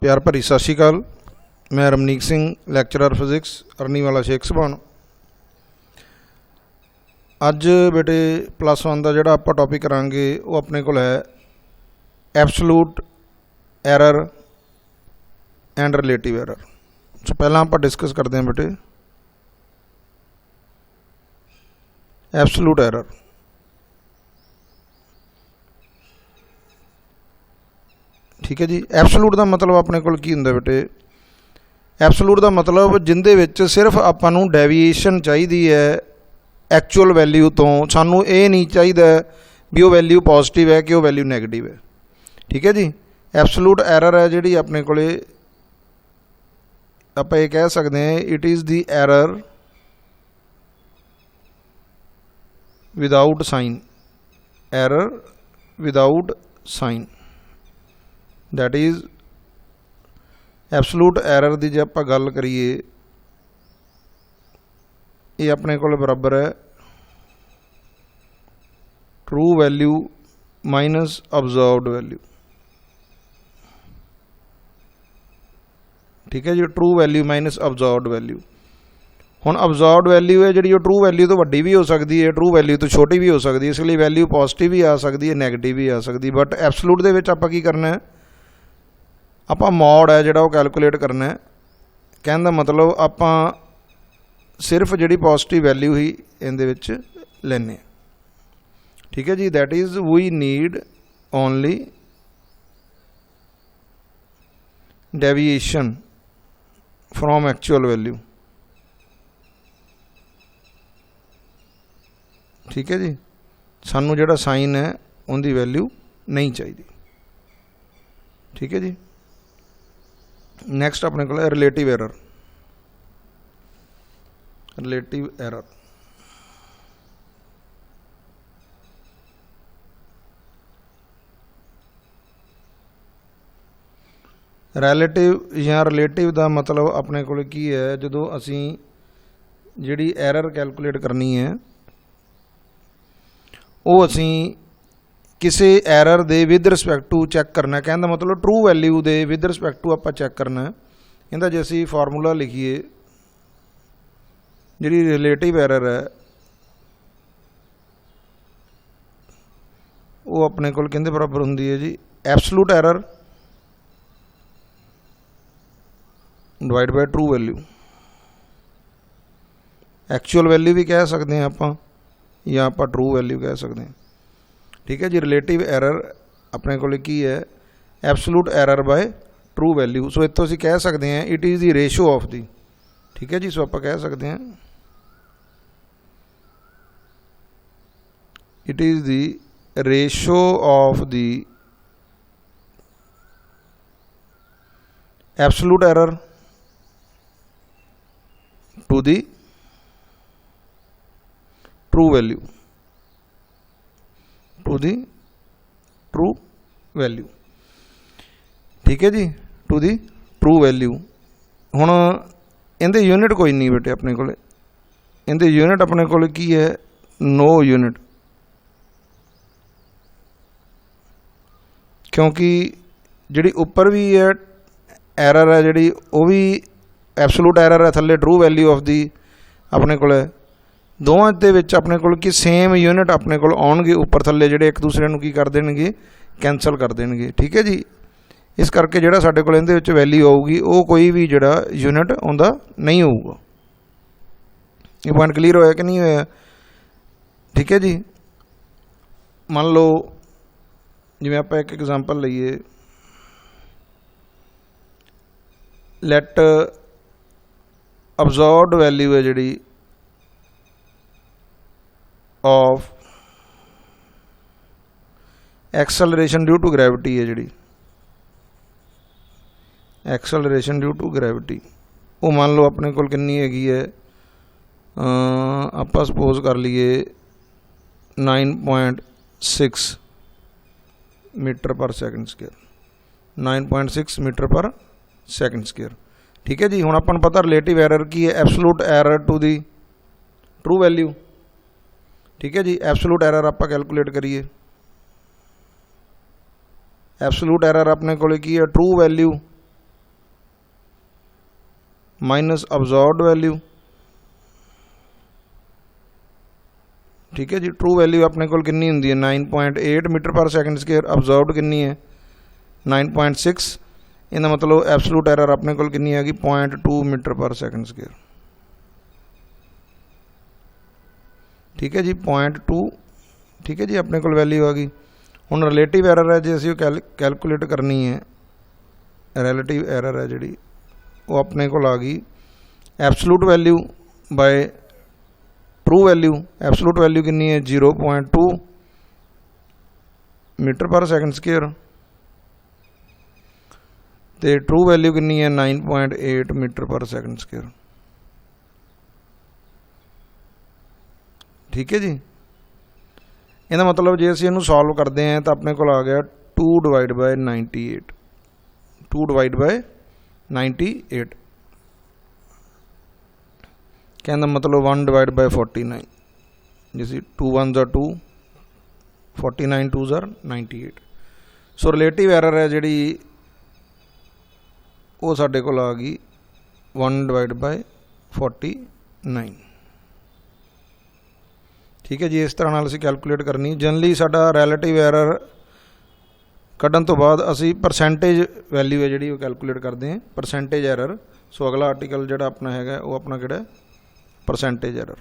प्यार भरी सत श्री अकाल। मैं रमनीक सिंह, लैक्चरर फिजिक्स, अरनीवाला शेख सभान। अज बेटे +1 का जोड़ा आप टॉपिक करांगे वो अपने को है absolute error and relative error. So पहला आप डिस्कस करते हैं बेटे एब्सोलूट एरर। ठीक है जी। एब्सोलूट का मतलब अपने को की हुंदा बेटे, एब्सोलूट का मतलब जिंदे विच सिर्फ आपां नूं डेविएशन चाहिदी है एक्चुअल वैल्यू तो। सानू ये नहीं चाहिए भी वो वैल्यू पॉजिटिव है कि वो वैल्यू नैगेटिव है। ठीक है जी। एब्सोलूट एरर है जिहड़ी अपने कोले आपां ये कह सकते हैं it is the error without sign. Error without sign that is absolute error की जो आप गल करिए ये अपने को बराबर है true value minus observed value. ठीक है जी। True value minus observed value. हुण ऑब्जर्व्ड वैल्यू है जी ट्रू वैल्यू तो वड्डी भी हो सकती है, ट्रू वैल्यू तो छोटी भी हो सकती है, इसलिए वैल्यू पॉजिटिव भी आ सकती है, नैगेटिव भी आ सकती है। बट एब्सोलूट दे विच आपां की करना है, आपां मॉड है जिहड़ा वो कैलकुलेट करना है। कहने का मतलब आपां सिर्फ जिहड़ी पॉजिटिव वैल्यू ही इहदे विच लैने। ठीक है जी। That is we need only deviation from actual value. ठीक है जी। सानू जिहड़ा साइन है उनकी वैल्यू नहीं चाहिए। ठीक है जी। नैक्सट अपने को रिलेटिव एरर। रिलेटिव एरर रैलेटिव या रिलेटिव का मतलब अपने को की है जो असी जिहड़ी एरर कैलकुलेट करनी है वो असी किसी एरर दे विद रिस्पैक्ट टू चैक करना। कहने का मतलब ट्रू वैल्यू दे विद रिस्पैक्ट टू आप चैक करना है। इहदा जे असी फार्मूला लिखिए जिहड़ी रिलेटिव एरर है वो अपने को किहदे बराबर हुंदी है जी absolute error divide by true value. Actual value भी कह सकते हैं आप या आप ट्रू वैल्यू कह सकते हैं। ठीक है जी। रिलेटिव एरर अपने को की है absolute error by true value. So इतों असीं कह सकते हैं it is the ratio of the. ठीक है जी। सो आप कह सकते हैं it is the ratio of the absolute error to the true value. To the true value. ठीक है जी। To the true value. हुण इहदे यूनिट कोई नहीं बेटे अपने को। इहदे यूनिट अपने को की है नो यूनिट, क्योंकि जिहड़ी उपर भी है एरर है जिहड़ी वो भी एब्सोलूट एरर है, थल्ले ट्रू वैल्यू ऑफ दी अपने को दोवां दे विच अपने को कि सेम यूनिट अपने को आउणगे उपर थल्ले जिहड़े एक दूसरे नूं की कर देणगे कैंसल कर देणगे। ठीक है जी। इस करके जिहड़ा साडे कोल इहदे विच वैल्यू आऊगी वो कोई भी जिहड़ा यूनिट आउंदा नहीं होऊगा। ये पॉइंट क्लीयर होया कि नहीं होया? ठीक है जी। मान लो जिवें आपां एक एग्जाम्पल लईए, लैट ऑब्जर्व्ड वैल्यू है जिहड़ी of acceleration due to gravity है जिहड़ी एक्सलरेशन ड्यू टू ग्रैविटी वो मान लो अपने को कितनी हैगी है, आप सपोज कर लीए 9.6 metre per second square. 9.6 metre per second square. ठीक है जी। हुण अपन पता रिलेटिव एरर की है absolute error to the true value. ठीक है जी। एब्सोलूट एरर आप कैलकुलेट करिए। एब्सोलूट एरर अपने को की है true value minus absorbed value, ठीक है जी। ट्रू वैल्यू अपने को कितनी होंगी है 9.8 metre per second square, absorbed कितनी है 9.6, इहदा मतलब एब्सोल्यूट एरर अपने को कितनी हैगी 0.2 मीटर पर सैकेंड स्केयर, ठीक है जी 0.2, ठीक है जी अपने को वैल्यू आ गई। हुण रिलेटिव एरर है जो असीं कैलकुलेट करनी है, रिलेटिव एरर है जी वो अपने को आ गई absolute value by true value. Absolute value कितनी है 0.2 मीटर पर सैकेंड स्केयर, तो ट्रू वैल्यू कितनी है 9.8 मीटर पर सैकेंड स्केयर, ठीक है जी। ਇਹਦਾ मतलब जे ਅਸੀਂ ਇਹਨੂੰ सॉल्व करते हैं तो अपने को आ गया 2 डिवाइड बाय 98, 2 डिवाइड बाय 98, कहने का मतलब 1 डिवाइड बाय 49, जिसे 2 1 2 49 2 98। सो रिलेटिव एरर है जी वो साढ़े को आ गई 1 डिवाइड बाय 49, ठीक है जी। इस तरह असीं कैलकुलेट करनी। जनरली साडा रैलेटिव एरर कढ़न तो बाद असी परसेंटेज वैल्यू है जी कैलकुलेट करते हैं, परसेंटेज एरर। सो अगला आर्टिकल जोड़ा अपना है वो अपना किहड़ा percentage error,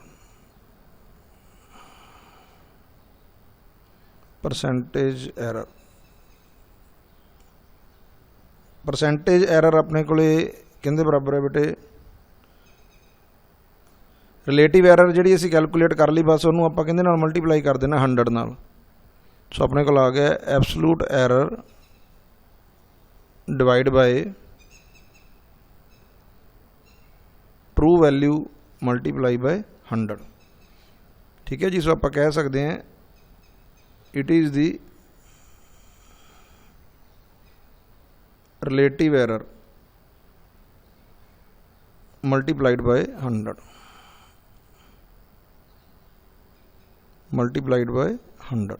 percentage error. Percentage error अपने को किहदे बराबर है बेटे रिलेटिव एरर जी असी कैलकुलेट कर ली, बस उन्होंने आप कहते मल्टीप्लाई कर देना 100 नाल। सो अपने को आ गया absolute error divide by true value multiply by 100, ठीक है जी। सो आप कह सकते हैं it is the relative error multiplied by 100, multiplied by 100,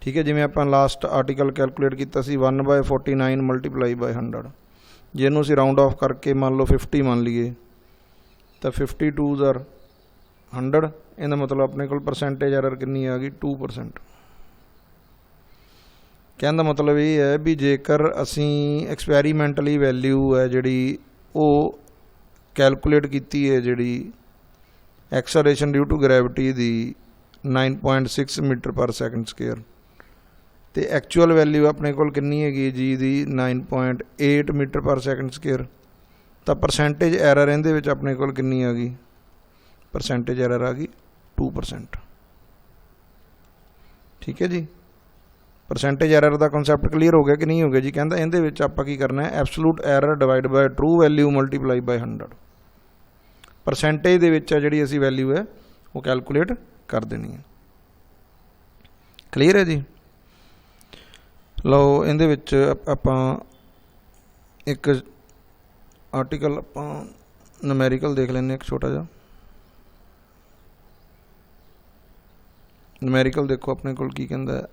ठीक है। जिमें आप लास्ट आर्टिकल कैलकुलेट किया 1/49 मल्टीप्लाई बाय 100, जिन्हों असीं राउंड ऑफ करके मान लो 50 मान लीए तो 52 ज़र 100, इहदा मतलब अपने को परसेंटेज एरर कितनी आ गई 2%। कहने का मतलब ये है भी जेकर असी एक्सपैरीमेंटली वैल्यू है जी वो कैलकुलेट की है जी acceleration due to gravity the 9.6 metre per second square, तो एक्चुअल वैल्यू अपने को कितनी हैगी जी the 9.8 metre per second square, तो परसेंटेज एरर इहदे विच अपने को कितनी आ गई परसेंटेज एरर आ गई 2%, ठीक है जी। परसेंटेज एरर का कॉन्सैप्ट क्लीयर हो गया कि नहीं हो गया जी। कहता इहदे विच आपां की करना है absolute error divide by true value multiply by 100, percentage दे विच जिहड़ी असीं वैल्यू है वो कैलकुलेट कर देनी है। क्लीयर है जी। लो इहदे विच आपां एक आर्टिकल आपां न्यूमेरिकल देख लैंदे, एक छोटा जिहा न्यूमेरिकल देखो अपने कोल की कहंदा है।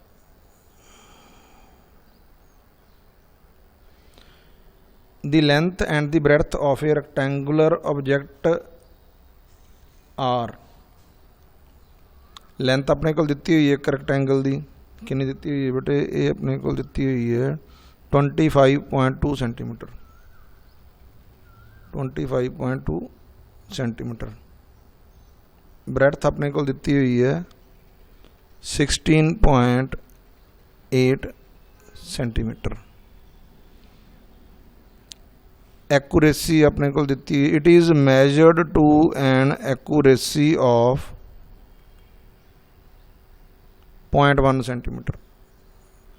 The length and the breadth of a rectangular object are, length अपने को दिती हुई है एक रैक्टेंगल की कितनी दिती हुई है बेटे, ये अपने को दिती हुई है 25.2 सेंटीमीटर, 25.2 सेंटीमीटर। ब्रेड्थ अपने को दिती हुई है 16.8 सेंटीमीटर। एक्यूरेसी अपने को दिती हुई, it is measured to an accuracy of 0.1 centimetre,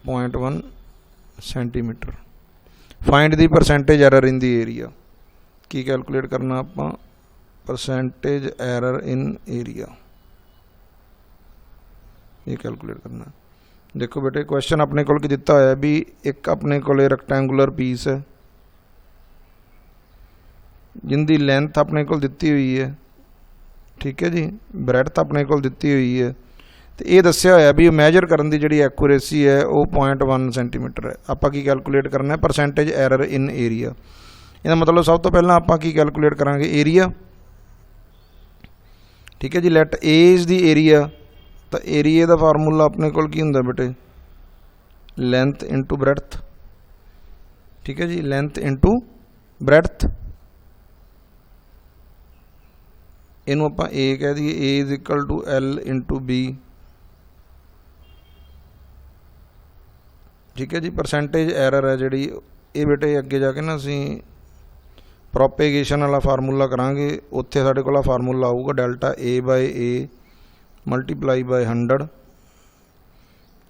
0.1 centimetre. Find the percentage error in the area, की कैलकुलेट करना आपां परसेंटेज एरर इन एरिया, ये कैलकुलेट करना। देखो बेटे क्वेश्चन अपने को दिता होया भी एक अपने को रैक्टेंगुलर पीस है जिंदी लेंथ अपने को दिती हुई है, ठीक है जी, ब्रेड्थ अपने को दिती हुई है, तो ये दस्या होया भी मैजर करन दी जिहड़ी एक्यूरेसी है वो 0.1 सेंटीमीटर है। आपां की कैलकुलेट करना है परसेंटेज एरर इन एरिया। ਇਹਦਾ ਮਤਲਬ ਸਭ ਤੋਂ ਪਹਿਲਾਂ ਆਪਾਂ ਕੀ ਕੈਲਕੂਲੇਟ ਕਰਾਂਗੇ, ਏਰੀਆ। ठीक है जी, let A is the area, तो एरिए का फार्मूला अपने कोल की हुंदा बेटे, लेंथ इंटू ब्रैड्थ। ठीक है जी, लेंथ इंटू ब्रैड्थ, इनू आपां ए कह दीए, A is equal to L into B. ठीक है जी, परसेंटेज एरर है जिहड़ी ये बेटे अगे जाके ना असीं प्रोपेगेशन वाला फार्मूला करांगे, उत्थे साडे कोल फार्मूला आऊगा delta A by A multiply by 100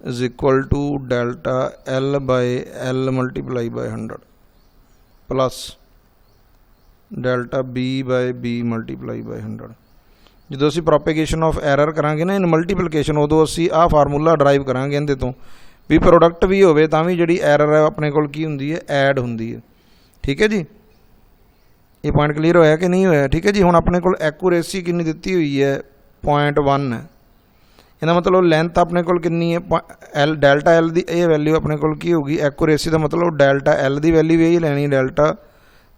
is equal to delta L by L multiply by 100 plus delta B by B multiply by 100। जो असीं प्रोपेगेशन ऑफ एरर करांगे ना इन मल्टीप्लिकेशन, उदों असीं आ फार्मूला डराइव करांगे इहदे तों भी प्रोडक्ट भी होवे तां भी जिहड़ी एरर है अपने कोल की हुंदी है, ऐड हुंदी है। ठीक है जी, ये पॉइंट क्लीयर होया कि नहीं होया? ठीक है जी, हुण अपने कोल एक्यूरेसी कितनी दित्ती हुई है, 0.1 है। इसका मतलब लेंथ अपने कोल कितनी है, एल डेल्टा एल की ये वैल्यू अपने कोल की होगी, एक्यूरेसी का मतलब डेल्टा एल की वैल्यू भी यही लैनी, डेल्टा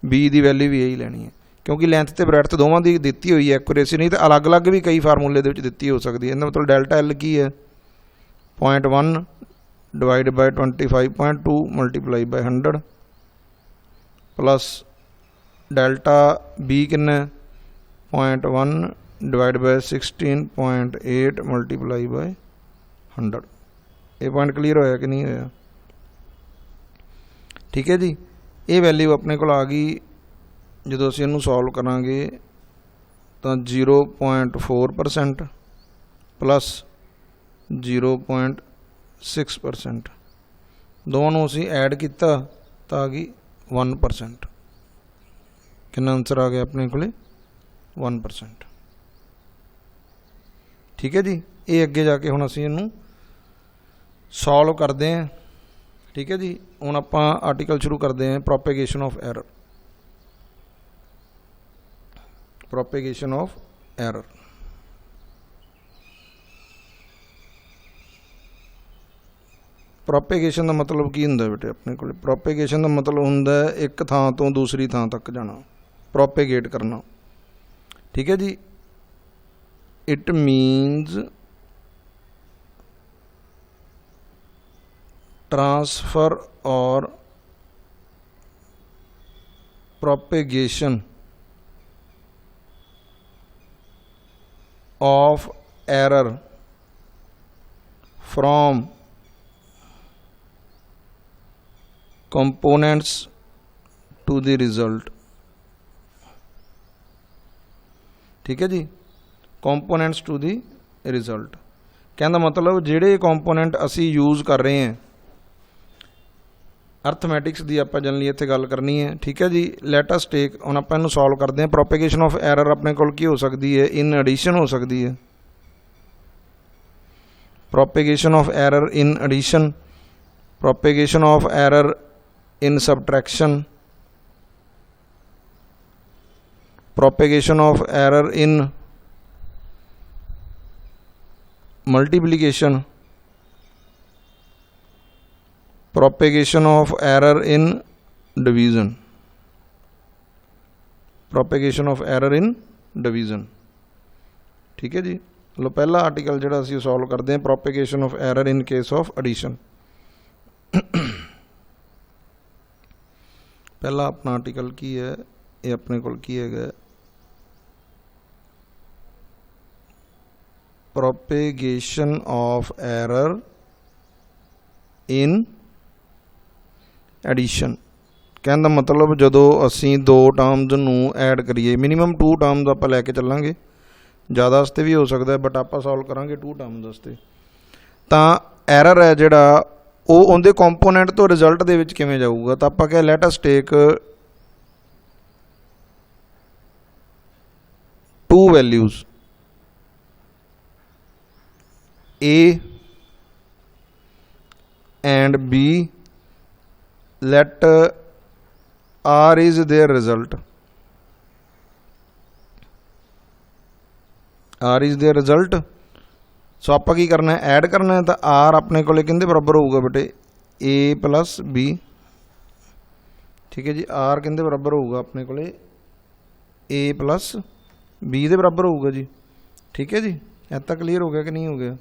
बी की वैल्यू भी यही लैनी है, क्योंकि लेंथ तो ब्रैड्थ दोवां की दित्ती हुई है। एक्यूरेसी नहीं तो अलग अलग भी कई फार्मूले दे विच दित्ती हो सकती है। इसका मतलब डेल्टा एल की है 0.1 divide by 25.2 multiply by 100 plus delta B किन्ना 0.1 डिवाइड बाय 16.8 मल्टीप्लाई बाय 100। ये पॉइंट क्लीयर होया कि नहीं होया? ठीक है जी, ये वैल्यू अपने को आ गई। जो असीं इहनूं सॉल्व करांगे तो 0.4% प्लस 0.6%, दोनों असीं ऐड किया तो आ गई 1%। कितना आंसर आ गया अपने को? 1%। ठीक है जी, ये अगे जाके हुण असीं इहनूं सॉल्व करते हैं। ठीक है जी, हुण आपां आर्टिकल शुरू करते हैं, propagation of error. Propagation of error, propagation का मतलब की हुंदा बेटे अपने को? प्रोपेगेशन का मतलब हुंदा एक थां तो दूसरी थां तक जाना, प्रोपेगेट करना। ठीक है जी, इट मीन्स ट्रांसफर और propagation of error from components to the result. ठीक है जी, कंपोनेंट्स टू दी रिजल्ट कहना मतलब जिहड़े कंपोनेंट असी यूज़ कर रहे हैं, अर्थमैटिक्स की आप जनरली इत्थे गल करनी है। ठीक है जी, लैट अस टेक, हुण आपां इहनूं सॉल्व करते हैं। प्रोपेगेशन ऑफ एरर अपने कोल की हो सकती है, इन एडिशन हो सकती है, propagation of error in addition, propagation of error in subtraction, propagation of error in multiplication, propagation of error in division, propagation of error in division. ठीक है जी, लो पहला आर्टिकल जिहड़ा असीं सॉल्व करते हैं, propagation of error in case of addition. पहला अपना article की है, ये अपने कोल की है, propagation of error in addition. कहने का मतलब जदों असी दो टर्म्स नूं ऐड करिए, मिनीमम 2 टर्म्स आप लैके चलांगे, ज़्यादा वास्ते भी हो सकता है बट आप सॉल्व करांगे 2 टर्म्स वास्ते। तो एरर है जिहड़ा वो उहदे कंपोनेंट तो रिजल्ट दे विच किवें जाऊगा, तो आपां कह let us take 2 values A and B, let R is their result, R is their result। सो आप की करना है, ऐड करना है, तो R अपने को किंदे बराबर होगा बेटे, A प्लस B। ठीक है जी। आर किंदे बराबर होगा अपने को ए प्लस बी के बराबर होगा जी। ठीक है जी, इतना क्लीयर हो गया कि नहीं हो गया।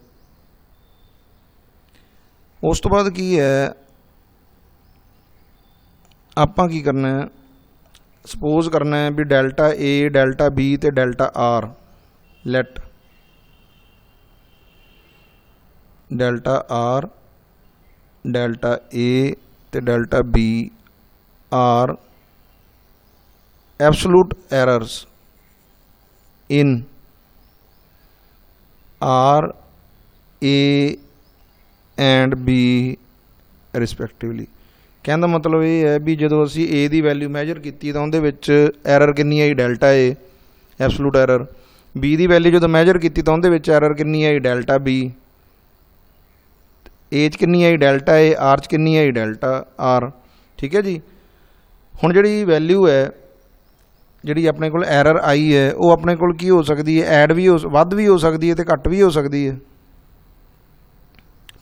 उस तो बाद की है आपां की करना है, सपोज करना है भी डेल्टा ए डेल्टा बी ते delta R, let delta R delta A ते delta B are absolute errors in R A and B respectively. कहने का मतलब ये है भी जो असी ए की वैल्यू मैजर की तो उहदे एरर कितनी आई delta A absolute error, B की वैल्यू जो मैजर की तो उहदे एरर कितनी आई डेल्टा बी, ए च कितनी आई डेल्टा ए, आर च कितनी आई डेल्टा आर। ठीक है जी। हुण जिहड़ी वैल्यू है जिहड़ी अपने कोल एरर आई है वो अपने कोल की हो सकती है, ऐड भी हो वध भी हो सकती है तो घट भी हो सकती है।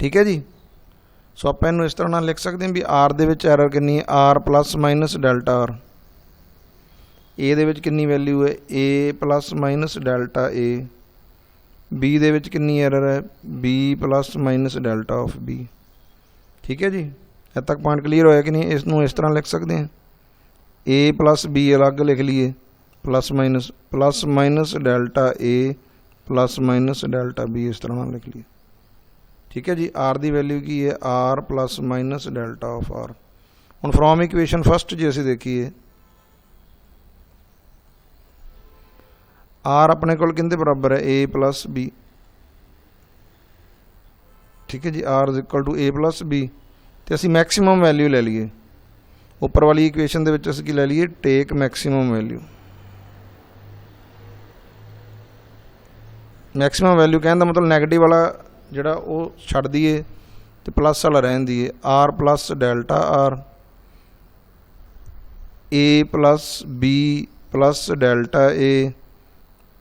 ठीक है जी। सो आप इनू इस तरह नाल लिख सकते हैं भी आर दे विच एरर कितनी है, R plus minus delta R. A दे विच कितनी वैल्यू है, A plus minus delta A. B दे विच कितनी एरर है, B plus minus delta of B. ठीक है जी। इद तक पॉइंट क्लीयर होया कि नहीं। इसनू इस तरह लिख सकते हैं, ए प्लस बी अलग लिख लीए, plus minus delta A plus minus delta B, इस तरह लिख लीए। ठीक है जी। आर की वैल्यू की है, R plus minus delta of R. हुण फ्रॉम इक्वेशन फस्ट जे असीं देखीए, आर अपने कोल किंदे बराबर है, ए प्लस बी। ठीक है जी। R is equal to A plus B. तो असीं मैक्सीमम वैल्यू ले लीए, उपर वाली इक्वेशन दे विच असीं की ले लीए, take maximum value. Maximum value कहने का मतलब नैगेटिव वाला जिहड़ा वो छड्ड दईए तो प्लस वाला रहन दईए। R plus delta R, A plus B plus delta A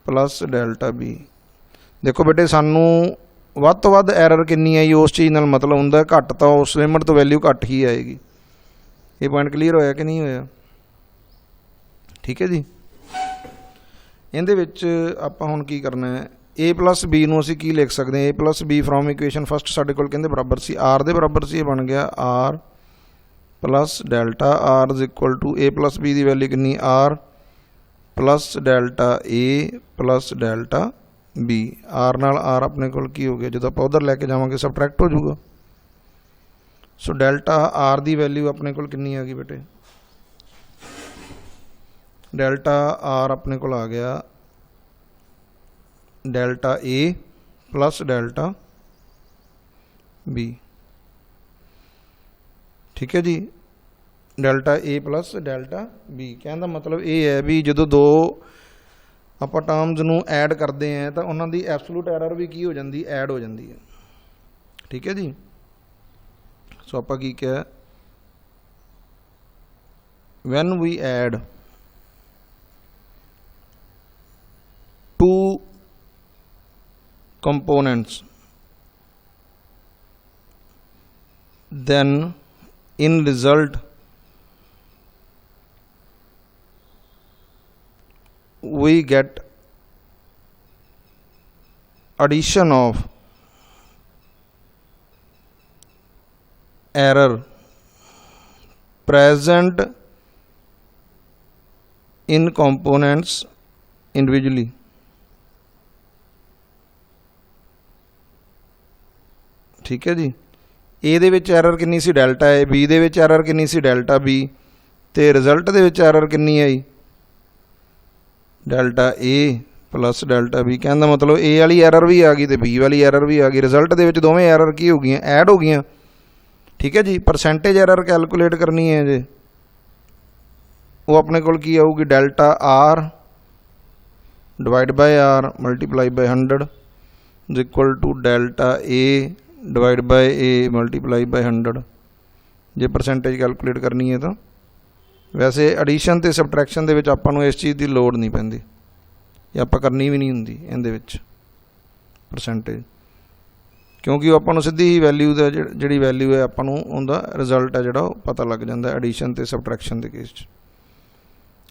plus delta B. देखो बेटे सानू वध तो वध एरर कितनी आई उस चीज़ नाल मतलब हुंदा घट तो उस लिमिट तो वैल्यू घट ही आएगी। ये पॉइंट क्लीयर होया कि नहीं होया। ठीक है जी। इहदे विच आपां हुण की करना है, ए प्लस बी नूं असीं की लिख सकते हैं, A plus B from equation first साडे कोल किहदे बराबर सी, आर दे बराबर सी। बन गया R plus delta R is equal to A plus B की वैल्यू कितनी, R plus delta A plus delta B. R नाल आर अपने कोल की हो गया, जो आप उधर लैके जावांगे सबट्रैक्ट हो जाऊगा। सो डेल्टा आर की वैल्यू अपने कोल कितनी आ गई बेटे, डेल्टा आर अपने कोल आ गया delta A plus delta B. ठीक है जी। Delta A plus delta B कहने का मतलब ये है भी जो दो आप टर्म्स नूं ऐड करते हैं तो उन्होंने एब्सोल्यूट एरर भी की हो जाती, ऐड हो जाती है। ठीक है जी। सो आप की क्या, when we add two components then in result we get addition of error present in components individually। ठीक है जी। ए दे विच एरर कितनी सी डेल्टा ए, बी दे विच एरर कितनी सी डेल्टा बी, तो रिजल्ट दे विच एरर कितनी आई delta A plus delta B. कहने का मतलब ए वाली एरर भी आ गई तो बी वाली एरर भी आ गई, रिजल्ट दे विच दोवें एरर की हो गई, ऐड हो गई। ठीक है जी। परसेंटेज एरर कैलकुलेट करनी है जे, वो अपने कोल की आऊगी delta R divide by R multiply by 100 is equal to delta A divide by A multiply by 100। जे परसेंटेज कैलकुलेट करनी है तो वैसे एडिशन तो सबट्रैक्शन दे विच आपां नूं इस चीज़ की लोड़ नहीं पैंदी, या आपां करनी भी नहीं हुंदी इहदे विच परसेंटेज। क्योंकि वो आपां नूं सीधी ही वैल्यू दा जिहड़ी वैल्यू है आपां नूं उहदा रिजल्ट है जिहड़ा पता लग जाता एडिशन ते सबट्रैक्शन के केस च,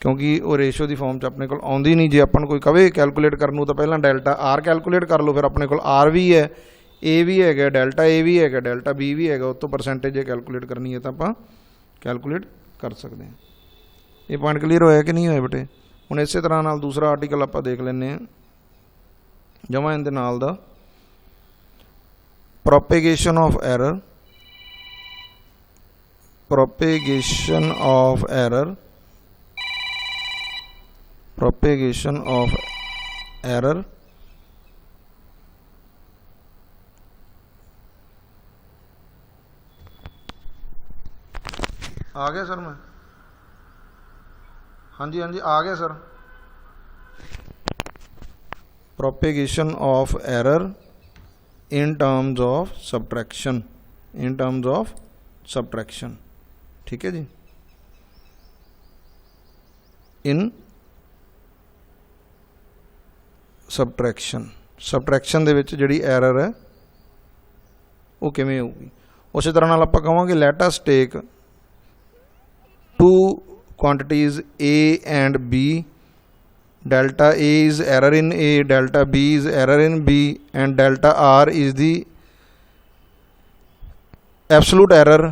क्योंकि वो रेशो की फॉर्म च अपने को आउंदी नहीं। जे अपन कोई कहे कैलकुलेट करन नूं तां पहलां डेल्टा आर कैलकुलेट कर लो, फिर अपने को आर भी है, ए भी है, डेल्टा ए भी है, डेल्टा बी भी है, उस तो परसेंटेज जे कैलकुलेट करनी है तो आप कैलकुलेट कर सकते हैं। ये पॉइंट क्लीयर होया कि नहीं होया बेटे? हुण इस तरह नाल दूसरा आर्टिकल आप देख लैंदे जमा इहदे नाल दा propagation of error, propagation of error, propagation of error आ गया सर? मैं हाँ जी आ गया sir. Propagation of error in terms of subtraction, in terms of subtraction, ठीक है जी। इन सबट्रैक्शन, सबट्रैक्शन दे विच जिहड़ी एरर है वो किवें होगी? उस तरह नाल आपां कहांगे let us take two quantities A and B, delta A is error in A, delta B is error in B, and delta R is the absolute error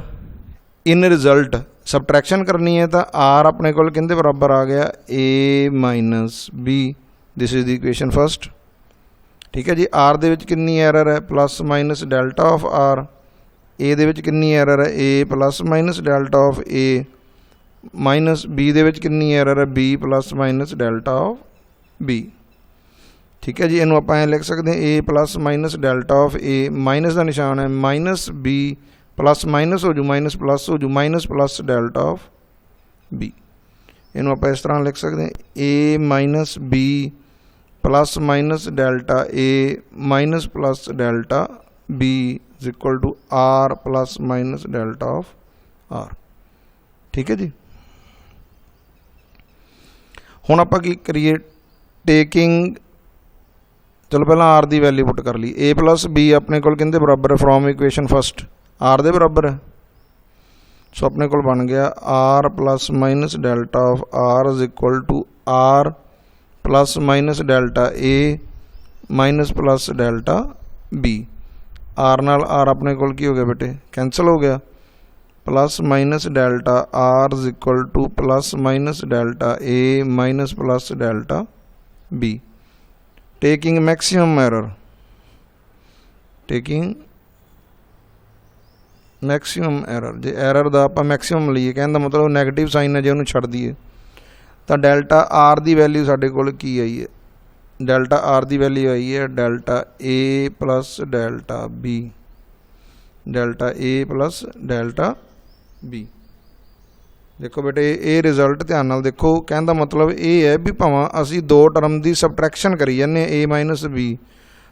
in result। Subtraction करनी है तो R अपने को किंदे बराबर आ गया A minus B, this is the equation first, ठीक है जी। R दे विच कितनी एरर है? Plus minus delta of R। A दे विच कितनी एरर है? A plus minus delta of A, minus B दे विच कितनी एरर है? B plus minus delta of B, ठीक है जी। इनू आप लिख सकते हैं A plus minus delta of A, minus का निशान है, माइनस बी प्लस माइनस हो जू, माइनस प्लस हो जू, minus plus delta of B. इनू आप इस तरह लिख सकते हैं A minus B plus minus delta A minus plus delta B is equal to R plus minus delta of R, ठीक है जी। हुण आपां की करिए? टेकिंग, चलो पहला आर की वैल्यू पुट कर ली, ए प्लस बी अपने को किंदे बराबर है? फ्रॉम इक्वेशन फर्स्ट आर दे बराबर है। सो अपने को बन गया R plus minus delta of R is equal to R plus minus delta A minus plus delta B. R नाल आर अपने को की हो गया बेटे? कैंसल हो गया। Plus minus delta R is equal to plus minus delta A minus plus delta B. Taking maximum error, taking maximum error, जे एरर का आप मैक्सिमम लीए, कहने का मतलब नैगेटिव साइन है, जो उन्होंने छड़ दीए तो डेल्टा आर की वैल्यू साढ़े कोल की आई है? डेल्टा आर की वैल्यू आई है delta A plus delta B, delta A plus delta B. देखो बेटे ये रिजल्ट ध्यान नाल देखो, कहने का मतलब ये है भी भावें असी दो टर्म की सबट्रैक्शन करी जाने ए माइनस बी,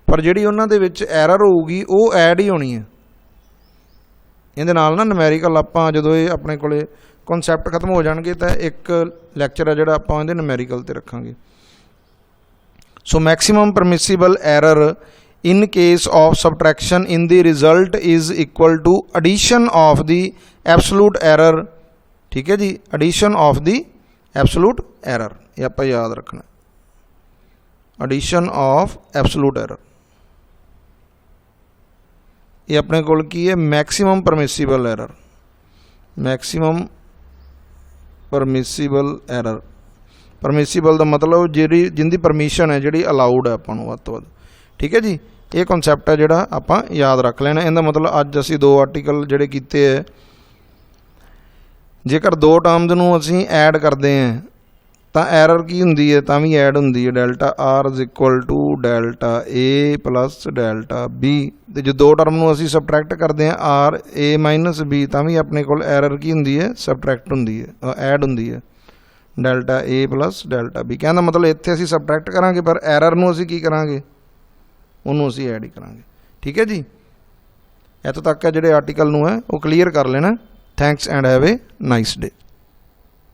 पर जिहड़ी उन्हां दे विच एरर होगी वो ऐड ही होनी है। इहदे नाल ना नमैरिकल आपां जदों ये अपने कोले कॉन्सैप्ट खत्म हो जाणगे तो एक लैक्चर है जिहड़ा आपां इहदे नमैरिकल ते रखांगे। So maximum permissible error in case of subtraction in the result is equal to addition of the absolute error, ठीक है जी। addition of the absolute error ये आप याद रखना, addition of absolute error ये अपने कोल की है maximum permissible error, maximum permissible error. Permissible का मतलब जी जिंदी परमिशन है जी अलाउड है अपन वध तो वध, ठीक है जी। ये कॉन्सैप्ट है जोड़ा आप याद रख लेना। इहदा मतलब अज असी दो आर्टिकल जोड़े किए है, जेकर दो टर्म्स नूं असी ऐड करते हैं तो एरर की हुंदी है? तां भी ऐड हुंदी है। Delta R is equal to delta A plus delta B, तो जो दो टर्म नूं असी सबट्रैक्ट करते हैं आर ए माइनस बी, तां भी अपने कोल एरर की हुंदी है? सबट्रैक्ट हुंदी है, ऐड हुंदी है delta A plus delta B. कहने का मतलब इत्थे असी सबट्रैक्ट करांगे पर एरर नूं असी की करांगे? उन्होंने असी ऐड ही करांगे, ठीक है जी। इत्थों तक है जिहड़े आर्टिकल नूं है वो क्लीयर कर लेना। Thanks and have a nice day.